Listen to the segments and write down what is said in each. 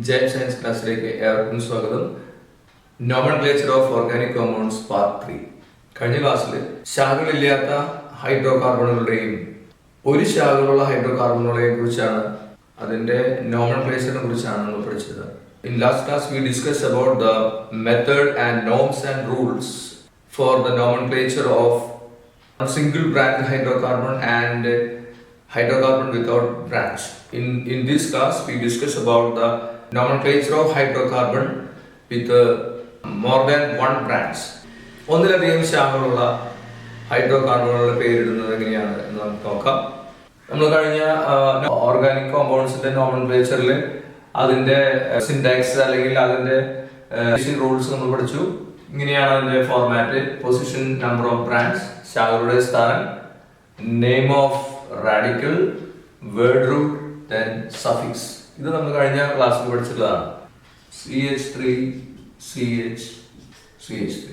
Gen science ക്ലാസ്സിലേക്ക് ഏവർക്കും സ്വാഗതം. Nomenclature of organic compounds part 3. കഴിഞ്ഞ ക്ലാസ്സിൽ ശാഖകളില്ലാത്ത ഹൈഡ്രോ കാർബണുകളുടെയും ഒരു ശാഖകളുള്ള ഹൈഡ്രോ കാർബണുകളെയും കുറിച്ചാണ്, അതിന്റെ നോമൻക്ലേച്ചറിനെ കുറിച്ചാണ് നമ്മൾ പഠിച്ചത്. In last class we discussed about the method and norms and rules for the nomenclature of a single branch hydrocarbon and hydrocarbon without branch. In this class we discussed about the nomenclature of hydrocarbon with more than one branch. ഒന്നിലധികം ശാഖകളുള്ള hydro കാർബണുകളുടെ പേരിടുന്നത് എങ്ങനെയാണ് എന്ന് നമുക്ക് നോക്കാം. നമ്മൾ കഴിഞ്ഞ organic കോമ്പൗണ്ട്സിന്റെ നോമൻക്ലേച്ചറിൽ അതിന്റെ syntax അല്ലെങ്കിൽ അതിന്റെ റൂൾസ് നമ്മൾ പഠിച്ചു. ഇങ്ങനെയാണ് അതിന്റെ format: position, number of branch, ശാഖകളുടെ സ്ഥാനം, name of radical, word root, then suffix. ഇത് നമ്മൾ കഴിഞ്ഞ ക്ലാസ്സിൽ പഠിച്ചിട്ടുള്ളതാണ്. CH3 CH CH3.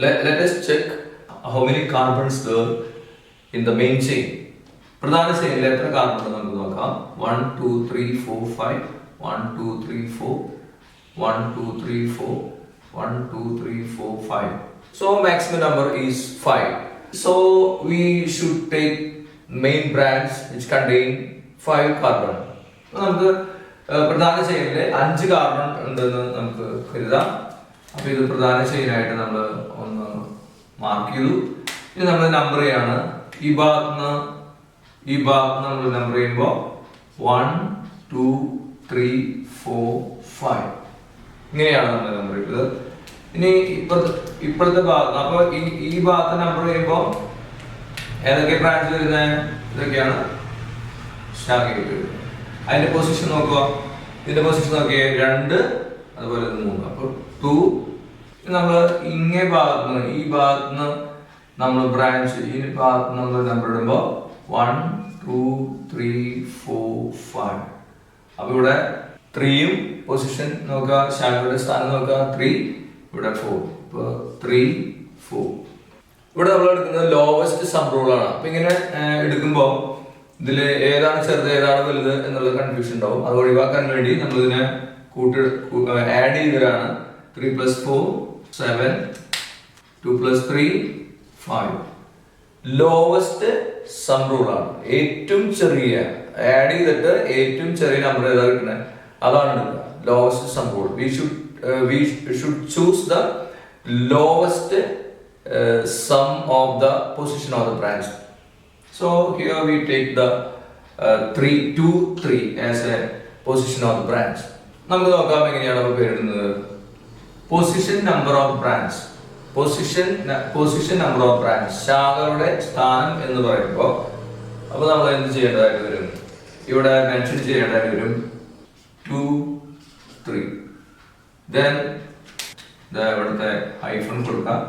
Let us check how many carbons there in the main chain. പ്രധാന ചെയിനിൽ എത്ര കാർബൺ ഉണ്ട് നമുക്ക് നോക്കാം. 1 2 3 4 5 1 2 3 4 1 2 3 4 1 2 3 4 5. So maximum number is 5. So we should take main branch which contain 5 carbon. നമുക്ക് പ്രധാന ചെയിനിൽ 5 കാർബൺ ഉണ്ടെന്ന് നമുക്ക് കരുതാം. അപ്പൊ ഇത് പ്രധാന ചെയിനായിട്ട് നമ്മൾ ഒന്ന് മാർക്ക് ചെയ്തു. ഇനി നമ്മൾ നമ്പർ ചെയ്യാണ്. ഈ ഭാഗത്ത് നമ്മൾ നമ്പർ ചെയ്യുമ്പോൾ 1 2 3 4 5 ഇങ്ങനെയാണ് നമ്മൾ നമ്പർ ചെയ്തത്. ഇനി ഇപ്പോഴത്തെ ഭാഗത്ത്, അപ്പൊ ഈ ഭാഗത്ത് നമ്പർ ചെയ്യുമ്പോൾ ഏതൊക്കെ ബ്രാഞ്ച് വരുന്നത്? ഇതൊക്കെയാണ് ശാഖയിൽ വരുന്നത്. അതിന്റെ പൊസിഷൻ നോക്കുക. ഇതിന്റെ പൊസിഷൻ നോക്കിയേ, 2 അതുപോലെ 3. അപ്പൊ 2. നമ്മൾ ഇങ്ങേ ഭാഗത്തുനിന്ന്, ഈ ഭാഗത്തുനിന്ന് നമ്മൾ ബ്രാഞ്ച്, ഈ ഭാഗത്ത് നമ്മൾ നമ്പർ ഇടുമ്പോൾ 1 2 3 4 5. അപ്പൊ ഇവിടെ 3യും പൊസിഷൻ നോക്കുക, ശാഖയുടെ സ്ഥാനം നോക്കുക. 3 ഇവിടെ 4. ഇപ്പൊ 3 4. ഇവിടെ നമ്മൾ എടുക്കുന്നത് ലോവസ്റ്റ് സം റൂൾ ആണ്. അപ്പൊ ഇങ്ങനെ എടുക്കുമ്പോൾ ഇതിൽ ഏതാണ് ചെറുത് ഏതാണ് വലുത് എന്നുള്ള കൺഫ്യൂഷൻ ഉണ്ടാവും. അത് ഒഴിവാക്കാൻ വേണ്ടി നമ്മൾ ഇതിനെ ആഡ് ചെയ്തതാണ്. 3 + 4 7 2 + 3 5. ലോവസ്റ്റ് സം റൂൾ ആണ്. ഏറ്റവും ചെറിയ ആഡ് ചെയ്തിട്ട് ഏറ്റവും ചെറിയ നമ്പർ ഏതാ കിട്ടുന്നത് അതാണ് എടുക്കുക. Lowest some rule. we should choose the lowest sum of the position of the branch. So here we take the 3 2 3 as a position of the branch. നമുക്ക് നോക്കാം എങ്ങനെയാണ് നമ്മൾ പേരിടുന്നത്. Position number of branch. Position number of branch, ശാഖകളുടെ സ്ഥാനം എന്ന് പറയുമ്പോൾ അപ്പൊ നമ്മൾ എന്ത് ചെയ്യേണ്ടതായിട്ട് വരും? ഇവിടെ മെൻഷൻ ചെയ്യേണ്ടതായിട്ട് വരും 2 3. Then ഇവിടുത്തെ ഹൈഫൺ കൊടുക്കാം.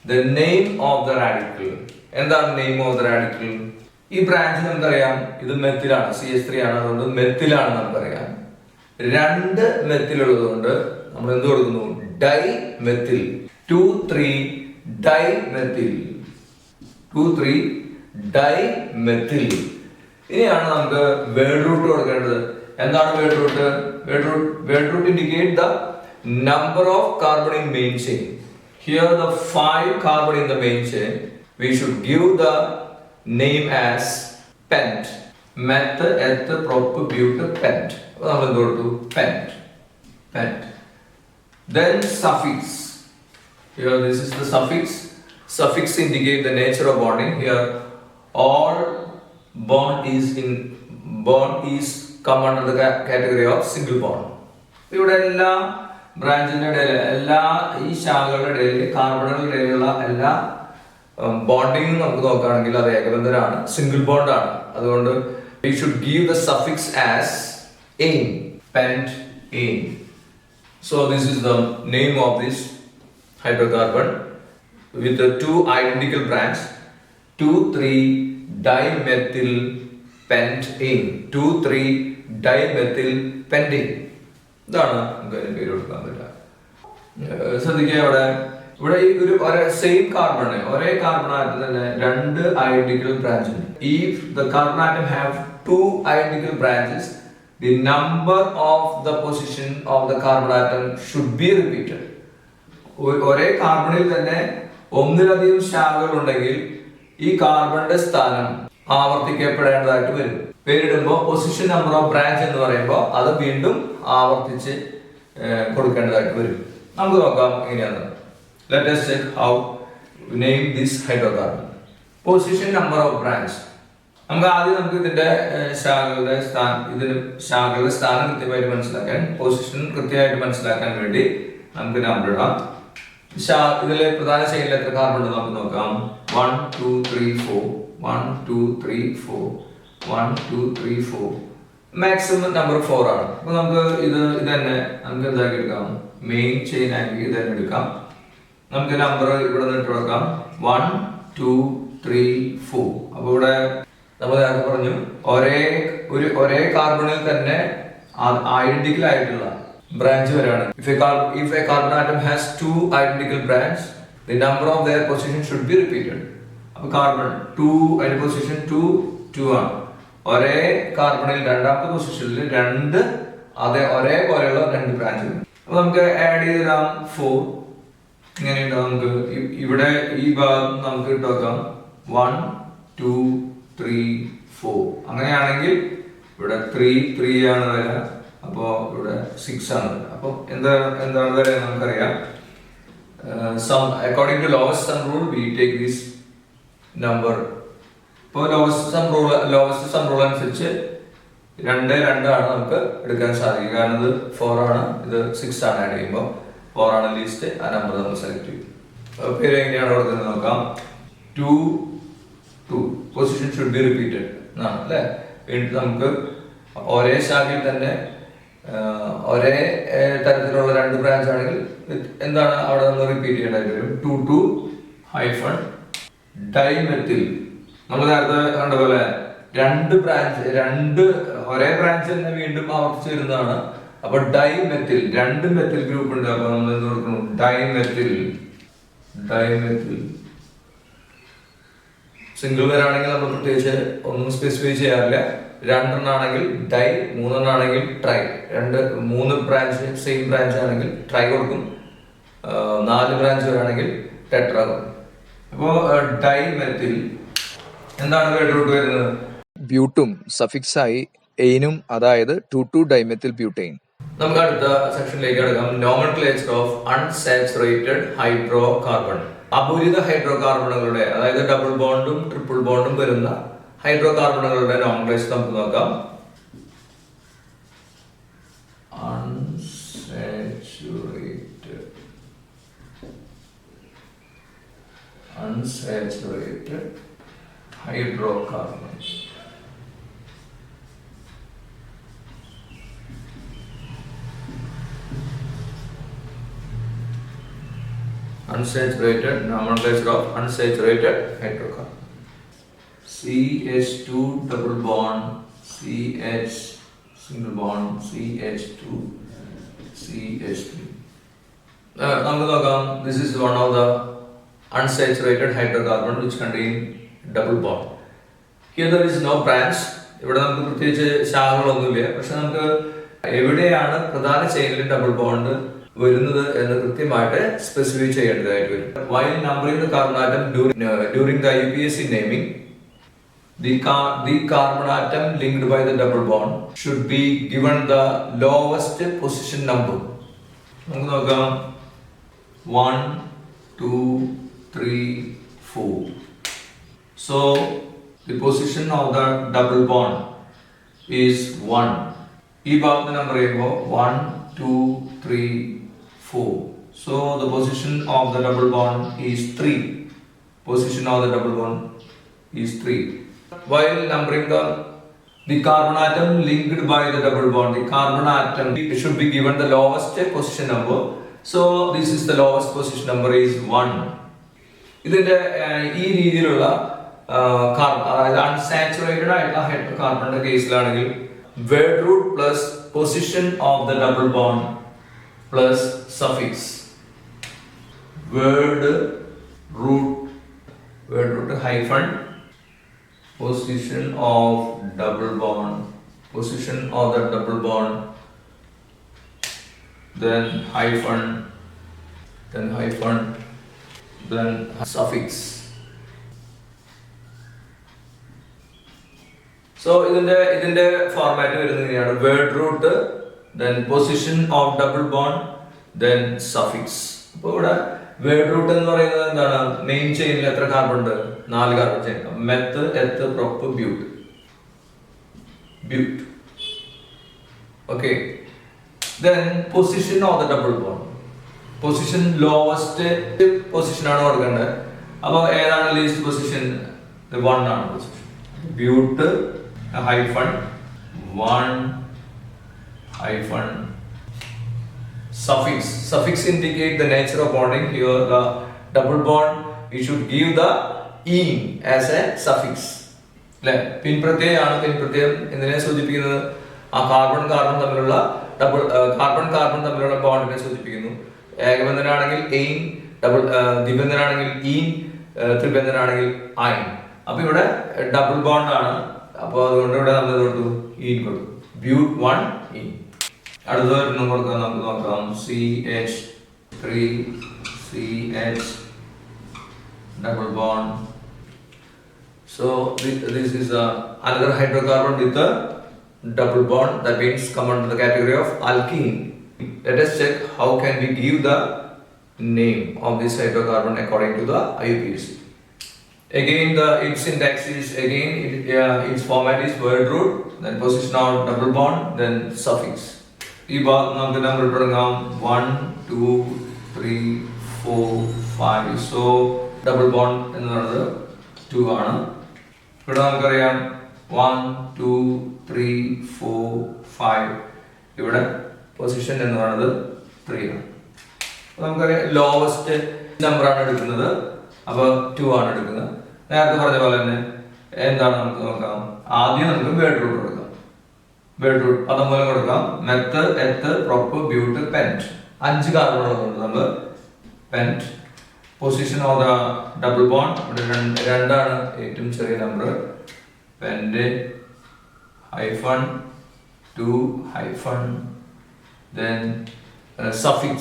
The name of the radical. എന്താണ് നെയിം ഓഫ് ദ റാഡിക്കൽ? ഈ ബ്രാഞ്ചിന് നമുക്കറിയാം ഇത് മെത്തിലാണ്, CH3 ആണ്. അതുകൊണ്ട് മെത്തിലാണ് നമുക്കറിയാം. 2 മെത്തിലുള്ളത് കൊണ്ട് നമ്മൾ എന്ത് കൊടുക്കുന്നു? Dimethyl. 2 3 dimethyl. 2 3 dimethyl. ഇനിയാണ് നമുക്ക് വേർഡ് റൂട്ട് കൊടുക്കേണ്ടത്. എന്താണ് word root? Word root indicate the number of carbon in main chain. Here the 5 carbon in the main chain, we should give the name as pent. Meth, eth, prop, but, pent. Pent. Then suffix. Here this is the suffix. Suffix indicate the nature of bonding. Here all bond is come under the category of single bond. ഇവിടെ എല്ലാ ബ്രാഞ്ചിന്റെ ഇടയിൽ, എല്ലാ ഈ ശാഖകളുടെ ഇടയിൽ, കാർബണുകളുടെ ഇടയിലുള്ള എല്ലാ ബോണ്ടിങ്ങും നമുക്ക് നോക്കുകയാണെങ്കിൽ അത് ഏകബന്ധനാണ്, സിംഗിൾ ബോണ്ട് ആണ്. അതുകൊണ്ട് we should give the suffix as ain, pent ain. So this is the name of this hydrocarbon with the 2 identical branch. 2 3 dimethyl pentane. 2 3 dimethyl pentane. ഇതാണ് നമുക്ക് അതിന് പേര് കൊടുക്കാൻ പറ്റുക. ശ്രദ്ധിക്കുക, ഇവിടെ ഈ ഒരു സെയിം കാർബൺ, ഒരേ കാർബൺ ആറ്റം തന്നെ 2 ഐഡന്റിക്കൽ ബ്രാഞ്ച് ഉണ്ട്. If the carbon atom have 2 identical branches, the number of the position of the carbon atom should be repeated. ഒരേ കാർബണിൽ തന്നെ ഒന്നിലധികം ശാഖകൾ ഉണ്ടെങ്കിൽ ഈ കാർബണിന്റെ സ്ഥാനം ആവർത്തിക്കപ്പെടേണ്ടതായിട്ട് വരും. പേരിടുമ്പോൾ പൊസിഷൻ നമ്പർ ഓഫ് ബ്രാഞ്ച് എന്ന് പറയുമ്പോൾ അത് വീണ്ടും ആവർത്തിച്ച് കൊടുക്കേണ്ടതായിട്ട് വരും. നമുക്ക് നോക്കാം എങ്ങനെയാണ്. Let us check how to name this hydrocarbon. Position number of branch. നമുക്ക് ആദ്യം ഇതിന്റെ ശാഖകളുടെ സ്ഥാനം കൃത്യമായിട്ട് മനസ്സിലാക്കാൻ, പൊസിഷൻ കൃത്യമായിട്ട് മനസ്സിലാക്കാൻ വേണ്ടി നമുക്ക് നമ്പർ ഇടാം. ഇതിലെ പ്രധാന ചെയിനിൽ എത്ര കാർബൺ ഉണ്ട് നമുക്ക് നോക്കാം. 1 2 3 4 1 2 3 4 1 2 3 4 മാക്സിമം നമ്പർ 4 ആണ്. അപ്പൊ നമുക്ക് ഇത് തന്നെ നമുക്ക് എന്താക്കി എടുക്കാം, മെയിൻ ചെയിൻ ആക്കി ഇത് തന്നെ എടുക്കാം. നമുക്ക് നമ്പർ ഇവിടെ നിന്ന് ഇട്ട് കൊടുക്കാം 1 2 3 4. അപ്പൊ ഇവിടെ നമ്മൾ നേരത്തെ പറഞ്ഞു ഒരേ കാർബണിൽ തന്നെ ഐഡന്റിക്കൽ ആയിട്ടുള്ള ബ്രാഞ്ച് വരാണ്. If a carbon atom has two identical branch, the number of their position should be repeated. അപ്പോൾ കാർബൺ 2 അതിന്റെ പൊസിഷൻ 2 ആണ്. ഒരേ കാർബണിൽ രണ്ടാമത്തെ പൊസിഷനിൽ ഒരേപോലെയുള്ള രണ്ട് ബ്രാഞ്ച്. അപ്പൊ നമുക്ക് ആഡ് ചെയ്തിടാം 4. ഇങ്ങനെ ഉണ്ടാവും. നമുക്ക് ഇവിടെ ഈ ഭാഗം നമുക്ക് ഇട്ട് വെക്കാം 1 2 3 4. അങ്ങനെയാണെങ്കിൽ ഇവിടെ 3 ആണ് വരിക. അപ്പോൾ ഇവിടെ 6 ആണ്. അപ്പോൾ എന്താണ് വരിക നമുക്കറിയാം. According to lowest sum rule, we take this number. ഇപ്പോൾ lowest sum rule അനുസരിച്ച് 2 ആണ് നമുക്ക് എടുക്കാൻ സാധിക്കും. കാരണം ഇത് 4 ആണ്, ഇത് 6 ആണ്. ആഡ് ചെയ്യുമ്പോൾ 4 ആണ് ലീസ്റ്റ്. ആ നമ്പർ നമ്മൾ സെലക്ട് ചെയ്യും. പേര് എങ്ങനെയാണ് കൊടുക്കുന്നത് നോക്കാം. 2 പൊസിഷൻ ഷുഡ് ബി റിപ്പീറ്റഡ് എന്നാണ് അല്ലേ. വീണ്ടും നമുക്ക് ഒരേ ശാഖയിൽ തന്നെ ഒരേ തരത്തിലുള്ള രണ്ട് ബ്രാഞ്ച് ആണെങ്കിൽ എന്താണ് അവിടെ നമ്മൾ റിപ്പീറ്റ് ചെയ്യേണ്ടതായിട്ട് വരും. 2 ഡൈമെത്തിൽ. നമ്മൾ നേരത്തെ കണ്ട പോലെ ഒരേ ബ്രാഞ്ച് തന്നെ വീണ്ടും ആവർത്തിച്ച് വരുന്നതാണ്. അപ്പൊ ഡൈമെത്തിൽ 2 മെത്തിൽ ഗ്രൂപ്പ് ഉണ്ട്. അപ്പൊ നമ്മൾ എന്ത് കൊടുക്കണം, ഡൈമെത്തിൽ. സിംഗിൾ വരാണെങ്കിൽ നമ്മൾ പ്രത്യേകിച്ച് ഒന്നും സ്പെസിഫൈ ചെയ്യാറില്ല. 2 ആണെങ്കിൽ ഡൈ, 3 ആണെങ്കിൽ ട്രൈ. 3 ബ്രാഞ്ച് സെയിം ബ്രാഞ്ച് ആണെങ്കിൽ ട്രൈ കൊടുക്കും. 4 ബ്രാഞ്ച് വരാണെങ്കിൽ ടെട്ര കൊടുക്കും. അപ്പോ ഡൈമെത്തിൽ എന്താണ് വേർഡ് റൂട്ട് വരുന്നത്? ബ്യൂട്ടും സഫിക്സ് ആയി എയിനും, അതായത് 2 ഡൈമെത്തിൽ ബ്യൂട്ടൈൻ. നമുക്ക് അടുത്ത സെക്ഷനിലേക്ക് കിടക്കാം. Nomenclature of unsaturated hydro carbon. അപൂരിത ഹൈഡ്രോ കാർബണുകളുടെ, അതായത് ഡബിൾ ബോണ്ടും ട്രിപ്പിൾ ബോണ്ടും വരുന്ന ഹൈഡ്രോ കാർബണുകളുടെ നോമൻക്ലേച്ചർ നമുക്ക് നോക്കാം. Unsaturated hydrocarbons. Unsaturated, nomenclature of unsaturated hydrocarbon. CH2 double bond, CH single bond, CH2, CH3. നമുക്ക് നോക്കാം. This is one of the unsaturated hydrocarbon which contain double bond. Here there is no branch. ഇവിടെ നമുക്ക് പ്രത്യേകിച്ച് ശാഖകളൊന്നുമില്ല. പക്ഷെ നമുക്ക് എവിടെയാണ് പ്രധാന ചെയിനിൽ double bond വരുന്നത് എന്ന് കൃത്യമായിട്ട് സ്പെസിഫൈ ചെയ്യേണ്ടതായിട്ട് വരും. While numbering the carbon atom during the UPSC naming, the carbon atom linked by the double bond should be given the lowest position number. നമുക്ക് നോക്കാം. 1 2 3 4. So the position of the double bond is 1. ഈ ഭാഗത്ത് number ചെയ്യുമ്പോൾ 1 2 3 4. So the position of the double bond is 3. Position of the double bond is 3. While numbering the carbon atom linked by the double bond, the carbon atom should be given the lowest position number. So this is the lowest position number is 1. ഇതിന്റെ ഈ രീതിയിലുള്ള അതായത് unsaturated ആയിട്ടുള്ള ഹൈഡ്രോകാർബണിന്റെ കേസിലാണെങ്കിൽ word root plus position of the double bond plus suffix. Word root hyphen position of double bond position of the double bond, then hyphen, then suffix. So ഇതിന്റെ format വരുന്നത് ഇങ്ങനെയാണ്: word root, then position of double bond, then suffix. അപ്പോൾ ഇവിടെ word root എന്ന് പറയുന്നത് എന്താണ്? Main ചെയിനിൽ എത്ര carbon ഉണ്ട്? 4 carbon chain. Meth, eth, prop, but. Okay. Then position of the double bond. Position lowest position ആണ് കൊടുക്കേണ്ടത്. അപ്പോൾ ഏതാണ് ലീസ്റ്റ് പൊസിഷൻ? 1 ആണ് position. ബ്യൂട്ട് hyphen 1 hyphen suffix. Suffix indicate the nature of bonding. Here the double bond, we should give the "-ine" as a suffix. അല്ലെ? പിൻപ്രത്യയമാണ്. പിൻപ്രത്യയം എന്തിനെ സൂചിപ്പിക്കുന്നത്? ആ carbon തമ്മിലുള്ള ബോണ്ടിനെ സൂചിപ്പിക്കുന്നു. ഏകബന്ധനാണെങ്കിൽ എയിൻ, ദ്വിബന്ധനാണെങ്കിൽ ഈൻ, ത്രിബന്ധനാണെങ്കിൽ ഐൻ. അപ്പൊ ഇവിടെ ഡബിൾ ബോണ്ട് ആണ്. അപ്പൊ അതുകൊണ്ട് ഇവിടെ നമ്മൾ കൊടുത്തു ഈൻ കൊടുത്തു. ബ്യൂട്ട് 1 ഈൻ. അടുത്ത കൊടുക്കാം, നമുക്ക് നോക്കാം. CH3CH double bond. So this is another hydrocarbon with a double bond, that means come under the category of alkene. Let us check how can we give the name of this hydrocarbon according to the IUPAC. Again its syntax is its format is word root, then position of double bond, then suffix. ഈ ഭാഗം നമുക്ക് number തുടങ്ങാം. 1 2 3 4 5. So double bond എന്ന് പറയുന്നത് 2 ആണ്. ഇവിടെ നമുക്കറിയാം 1 2 3 4 5. ഇവിടെ പൊസിഷൻ എന്ന് പറയുന്നത് 3 ആണ്. നമുക്കറിയാം ലോവസ്റ്റ് നമ്പർ ആണ് എടുക്കുന്നത്. അപ്പോൾ 2 ആണ് എടുക്കുന്നത്. നേരത്തെ പറഞ്ഞ പോലെ തന്നെ എന്താണ് നമുക്ക് നോക്കാം. ആദ്യം നമുക്ക് വേർഡ് റൂട്ട് കൊടുക്കാം. വേർഡ് റൂട്ട് പദമൂലം കൊടുക്കാം. Meth, eth, prop, but, pent. 5 കാർബണുകളുണ്ട് നമ്മൾ. Pent. Position of the double bond ഇവിടെ 2 ആണ് ഏറ്റവും ചെറിയ നമ്പർ. Pent hyphen 2 hyphen then suffix.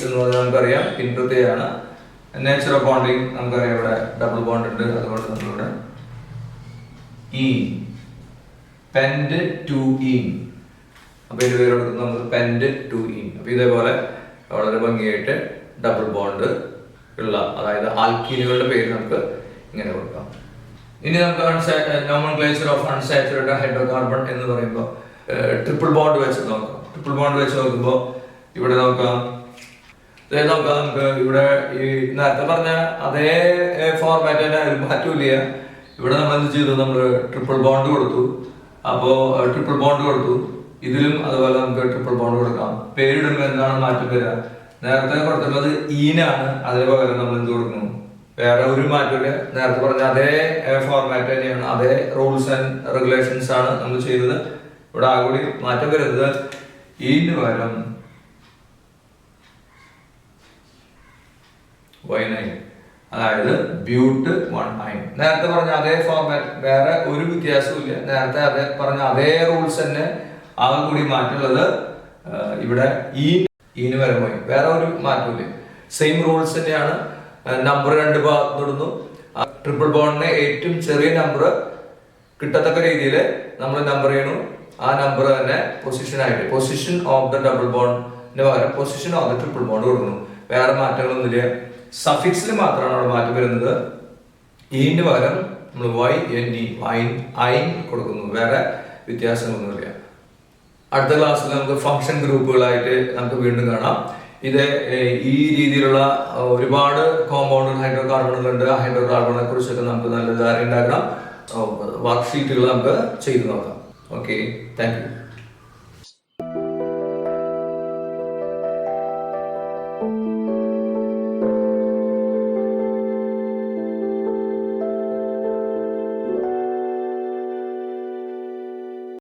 എന്ന് പറഞ്ഞാൽ നമുക്കറിയാം പിൻപ്രത്യയമാണ്. നേച്ചർ ഓഫ് ബോണ്ടിങ് നമുക്കറിയാം. ഇവിടെ ഡബിൾ ബോണ്ട് ഉണ്ട്, അതുകൊണ്ട് നമ്മളിവിടെ ഈൻ, പെന്റ് 2 ഈൻ. അപ്പൊ ഇത് പേര് കൊടുക്കുന്നത് നമുക്ക് പെന്റ് 2 ഈൻ. അപ്പൊ ഇതേപോലെ വളരെ ഭംഗിയായിട്ട് ഡബിൾ ബോണ്ട് ഉള്ള, അതായത് ആൽക്കീനുകളുടെ പേര് നമുക്ക് ഇങ്ങനെ കൊടുക്കാം. ഇനി നമുക്ക് നോമൻക്ലേച്ചർ ഓഫ് അൺസാച്ചുറേറ്റഡ് ഹൈഡ്രോകാർബൺ എന്ന് പറയുമ്പോൾ ട്രിപ്പിൾ ബോണ്ട് വെച്ച് നോക്കാം. ട്രിപ്പിൾ ബോണ്ട് വെച്ച് നോക്കുമ്പോൾ ഇവിടെ നോക്കാം. നമുക്ക് ഇവിടെ ഈ നേരത്തെ പറഞ്ഞ അതേ ഫോർമാറ്റ് തന്നെ ഒരു മാറ്റമില്ല. ഇവിടെ നമ്മൾ എന്ത് ചെയ്തു? നമ്മൾ ട്രിപ്പിൾ ബോണ്ട് കൊടുത്തു. അപ്പോൾ ട്രിപ്പിൾ ബോണ്ട് കൊടുത്തു. ഇതിലും അതുപോലെ നമുക്ക് ട്രിപ്പിൾ ബോണ്ട് കൊടുക്കാം. പേരിടുമ്പോൾ എന്താണ് മാറ്റം വരിക? നേരത്തെ കൊടുത്തിട്ടുള്ളത് ഈനാണ്, അതിന് പകരം നമ്മൾ എന്ത് കൊടുക്കുന്നു? വേറെ ഒരു മാറ്റമില്ല. നേരത്തെ പറഞ്ഞ അതേ ഫോർമാറ്റ് തന്നെയാണ്, അതേ റൂൾസ് ആൻഡ് റെഗുലേഷൻസ് ആണ് നമ്മൾ ചെയ്തത്. ഇവിടെ ആകൂടി മാറ്റം വരുന്നത് ഈന് പകരം Y9, അതായത് ബ്യൂട്ട് 1 ഐൻ. നേരത്തെ പറഞ്ഞ അതേ ഫോർമാറ്റ്, വേറെ ഒരു വ്യത്യാസവും ഇല്ല. നേരത്തെ അതേ പറഞ്ഞ അതേ റൂൾസ് തന്നെ ആകെ കൂടി മാറ്റുള്ളത് ഇവിടെ ഈന് വരെ പോയി. വേറെ ഒരു മാറ്റമില്ല, സെയിം റൂൾസ് തന്നെയാണ്. നമ്പർ 2 ഭാഗത്തുനിന്നു ട്രിപ്പിൾ ബോണ്ടിന് ഏറ്റവും ചെറിയ നമ്പർ കിട്ടത്തക്ക രീതിയിൽ നമ്മൾ നമ്പർ ചെയ്യണു. ആ നമ്പർ തന്നെ പൊസിഷൻ ആയിട്ട് പൊസിഷൻ ഓഫ് ദ ഡബിൾ ബോണ്ടിന് പകരം position of the triple bond കൊടുക്കുന്നു. വേറെ മാറ്റങ്ങളൊന്നുമില്ല. സഫിക്സിൽ മാത്രമാണ് അവിടെ മാറ്റം വരുന്നത്. ഈന് പകരം നമ്മൾ YND ഐൻ കൊടുക്കുന്നു. വേറെ വ്യത്യാസമൊന്നുമില്ല. അടുത്ത ക്ലാസ്സിൽ നമുക്ക് ഫംഗ്ഷൻ ഗ്രൂപ്പുകളായിട്ട് നമുക്ക് വീണ്ടും കാണാം. ഇത് ഈ രീതിയിലുള്ള ഒരുപാട് കോമ്പൗണ്ട് ഹൈഡ്രോകാർബണുകളുണ്ട്. ആ ഹൈഡ്രോകാർബണെ കുറിച്ചൊക്കെ നമുക്ക് നല്ല ധാരണ ഉണ്ടാക്കണം. വർക്ക്ഷീറ്റുകൾ നമുക്ക് ചെയ്തു നോക്കാം. Okay, thank you.